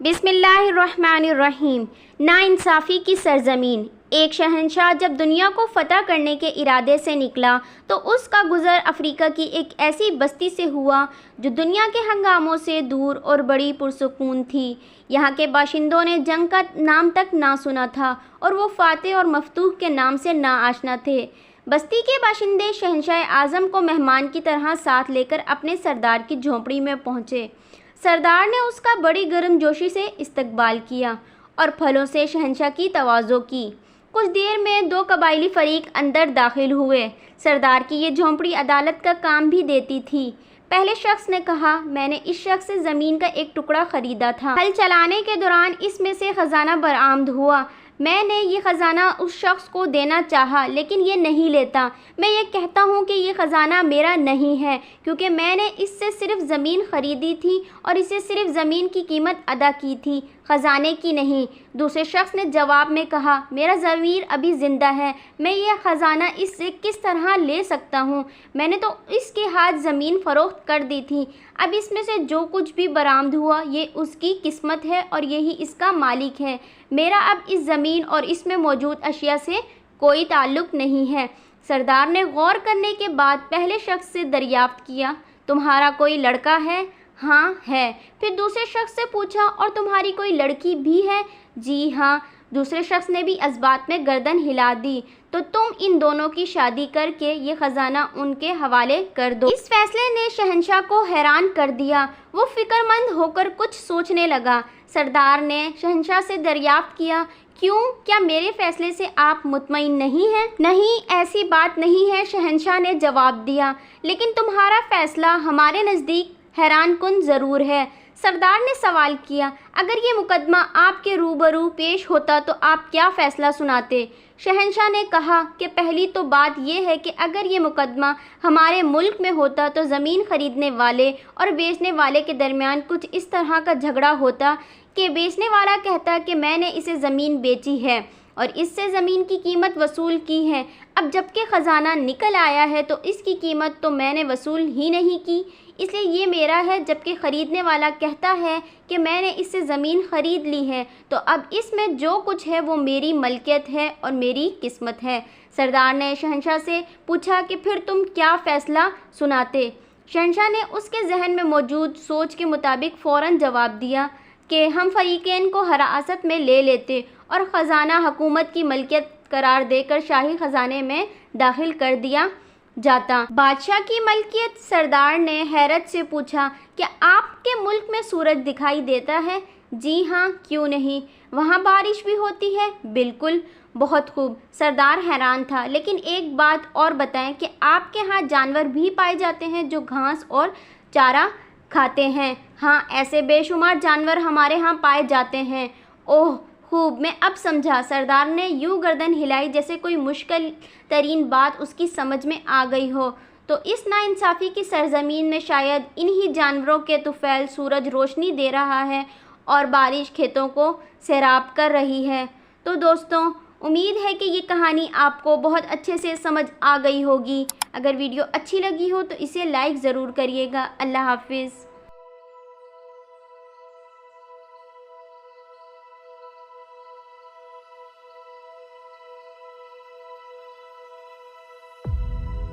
बिस्मिल्लाहिर्रहमानिर्रहीम। नाइंसाफ़ी की सरज़मीन। एक शहंशाह जब दुनिया को फ़तह करने के इरादे से निकला तो उसका गुज़र अफ्रीका की एक ऐसी बस्ती से हुआ जो दुनिया के हंगामों से दूर और बड़ी पुरसुकून थी। यहाँ के बाशिंदों ने जंग का नाम तक ना सुना था और वो फ़ातेह और मफ़तूह के नाम से ना आशना थे। बस्ती के बाशिंदे शहंशाह आज़म को मेहमान की तरह साथ लेकर अपने सरदार की झोंपड़ी में पहुँचे। सरदार ने उसका बड़ी गर्मजोशी से इस्तकबाल किया और फलों से शहंशाह की तवाज़ो की। कुछ देर में दो कबायली फरीक अंदर दाखिल हुए। सरदार की ये झोंपड़ी अदालत का काम भी देती थी। पहले शख्स ने कहा, मैंने इस शख्स से ज़मीन का एक टुकड़ा ख़रीदा था। हल चलाने के दौरान इसमें से ख़जाना बरामद हुआ। मैंने ये ख़जाना उस शख्स को देना चाहा, लेकिन ये नहीं लेता। मैं ये कहता हूँ कि ये ख़जाना मेरा नहीं है, क्योंकि मैंने इससे सिर्फ़ ज़मीन ख़रीदी थी और इसे सिर्फ़ ज़मीन की कीमत अदा की थी, ख़जाने की नहीं। दूसरे शख्स ने जवाब में कहा, मेरा ज़मीर अभी ज़िंदा है, मैं ये ख़जाना इससे किस तरह ले सकता हूँ? मैंने तो इसके हाथ ज़मीन फ़रोख्त कर दी थी। अब इसमें से जो कुछ भी बरामद हुआ ये उसकी किस्मत है और यही इसका मालिक है। मेरा अब इस ज़मीन और इसमें मौजूद अशिया से कोई ताल्लुक़ नहीं है। सरदार ने गौर करने के बाद पहले शख्स से दरियाफ्त किया, तुम्हारा कोई लड़का है? हाँ है। फिर दूसरे शख्स से पूछा, और तुम्हारी कोई लड़की भी है? जी हाँ। दूसरे शख्स ने भी इस बात में गर्दन हिला दी। तो तुम इन दोनों की शादी करके ये ख़जाना उनके हवाले कर दो। इस फैसले ने शहंशाह को हैरान कर दिया। वो फ़िक्रमंद होकर कुछ सोचने लगा। सरदार ने शहंशाह से दरियाफ्त किया, क्यों, क्या मेरे फ़ैसले से आप मुतमईन नहीं हैं? नहीं, ऐसी बात नहीं है, शहंशाह ने जवाब दिया, लेकिन तुम्हारा फ़ैसला हमारे नज़दीक हैरान कुन ज़रूर है। सरदार ने सवाल किया, अगर ये मुकदमा आपके रूबरू पेश होता तो आप क्या फ़ैसला सुनाते? शहंशाह ने कहा कि पहली तो बात यह है कि अगर ये मुकदमा हमारे मुल्क में होता तो ज़मीन ख़रीदने वाले और बेचने वाले के दरमियान कुछ इस तरह का झगड़ा होता कि बेचने वाला कहता कि मैंने इसे ज़मीन बेची है और इससे ज़मीन की कीमत वसूल की है। अब जबकि ख़जाना निकल आया है तो इसकी कीमत तो मैंने वसूल ही नहीं की, इसलिए ये मेरा है। जबकि ख़रीदने वाला कहता है कि मैंने इससे ज़मीन ख़रीद ली है, तो अब इसमें जो कुछ है वो मेरी मलकियत है और मेरी किस्मत है। सरदार ने शहंशाह से पूछा कि फिर तुम क्या फ़ैसला सुनाते? शहंशाह ने उसके जहन में मौजूद सोच के मुताबिक फ़ौरन जवाब दिया कि हम फ़रीक़ैन को हिरासत में ले लेते और ख़जाना हुकूमत की मलकियत करार देकर शाही ख़जाने में दाखिल कर दिया जाता। बादशाह की मलकियत? सरदार ने हैरत से पूछा, क्या आपके मुल्क में सूरज दिखाई देता है? जी हाँ, क्यों नहीं। वहाँ बारिश भी होती है? बिल्कुल। बहुत खूब। सरदार हैरान था, लेकिन एक बात और बताएं कि आपके यहाँ जानवर भी पाए जाते हैं जो घास और चारा खाते हैं? हाँ, ऐसे बेशुमार जानवर हमारे यहाँ पाए जाते हैं। ओह खूब, मैं अब समझा। सरदार ने यूँ गर्दन हिलाई जैसे कोई मुश्किल तरीन बात उसकी समझ में आ गई हो। तो इस नाइंसाफ़ी की सरज़मीन में शायद इन्हीं जानवरों के तुफ़ैल सूरज रोशनी दे रहा है और बारिश खेतों को सैराब कर रही है। तो दोस्तों, उम्मीद है कि ये कहानी आपको बहुत अच्छे से समझ आ गई होगी। अगर वीडियो अच्छी लगी हो तो इसे लाइक ज़रूर करिएगा। अल्लाह हाफ़िज़।